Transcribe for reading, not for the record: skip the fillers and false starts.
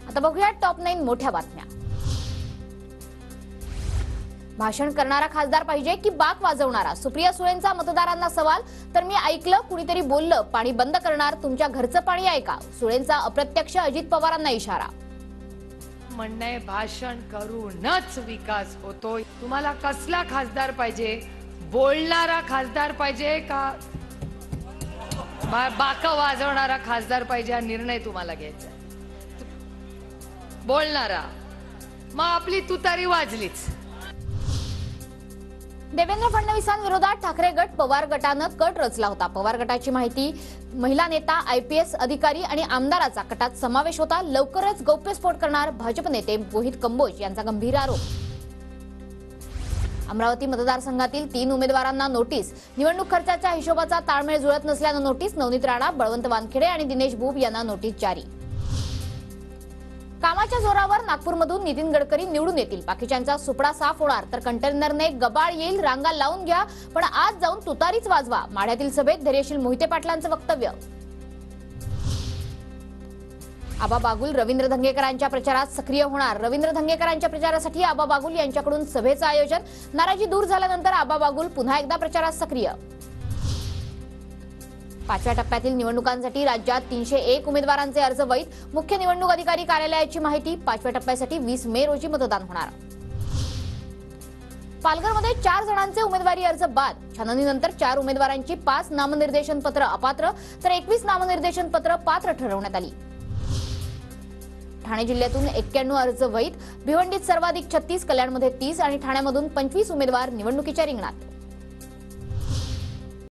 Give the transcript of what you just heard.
आता बघूया टॉप 9 मोठ्या बातम्या। भाषण करणारा खासदार पाहिजे की बाक वाजवणारा? सुप्रिया सुळेंचा मतदारांना सवाल। तर मी ऐकलं कुणीतरी बोललं पाणी बंद करणार, तुमच्या घरचं पाणी आहे का? सुळेंचा अप्रत्यक्ष अजित पवारांना इशारा। म्हणणे भाषण करूनच विकास होतोय। तुम्हाला कसला खासदार पाहिजे? बोलणारा खासदार पाहिजे का बाक वाजवणारा खासदार पाहिजे? हा निर्णय तुम्हाला घ्यायचा। बोलणारा मग आपली तुतारी वाजलीच। देवेंद्र फडणवीसांविरोधात ठाकरे गट पवार गटानं कट रचला होता। पवार गटाची माहिती महिला नेता, आयपीएस अधिकारी आणि आमदाराचा कटात समावेश होता। लवकरच गौप्यस्फोट करणार भाजप नेते मोहित कंबोज यांचा गंभीर आरोप। अमरावती मतदारसंघातील 3 उमेदवारांना नोटीस। निवडणूक खर्चाच्या हिशोबाचा ताळमेळ जुळत नसल्यानं नोटीस। नवनीत राणा, बळवंत वानखेडे आणि दिनेश बुब यांना नोटीस जारी। कामाच्या जोरावर नागपूरमधून नितीन गडकरी निवडून येतील। बाकीच्यांचा सुपडा साफ होणार तर कंटेनरने गबाळ येईल। रांगा लावून घ्या पण आज जाऊन तुतारीच वाजवा। माढ्यातील सभेत धैर्यशील मोहिते पाटलांचं वक्तव्य। आबा बागुल रवींद्र धंगेकरांच्या प्रचारात सक्रिय होणार। रवींद्र धंगेकरांच्या प्रचारासाठी आबा बागुल यांच्याकडून सभेचं आयोजन। नाराजी दूर झाल्यानंतर आबा बागुल पुन्हा एकदा प्रचारात सक्रिय। 5व्या टप्प्यातील निवडणुकांसाठी राज्यात 301 उमेदवारांचे अर्ज वैध। मुख्य निवडणूक अधिकारी कार्यालयाची माहिती। 5व्या टप्प्यासाठी 20 मे रोजी मतदान होणार। पालघरमध्ये 4 जणांचे उमेदवारी अर्ज बाद। छाननीनंतर 4 उमेदवारांची 5 नामनिर्देशन पत्र अपात्र तर 21 नामनिर्देशन पत्र पात्र ठरवण्यात आली। ठाणे जिल्ह्यातून 91 अर्ज वैध। भिवंडीत सर्वाधिक 36, कल्याणमध्ये 30 आणि ठाण्यामधून 25 उमेदवार निवडणुकीच्या रिंगणात।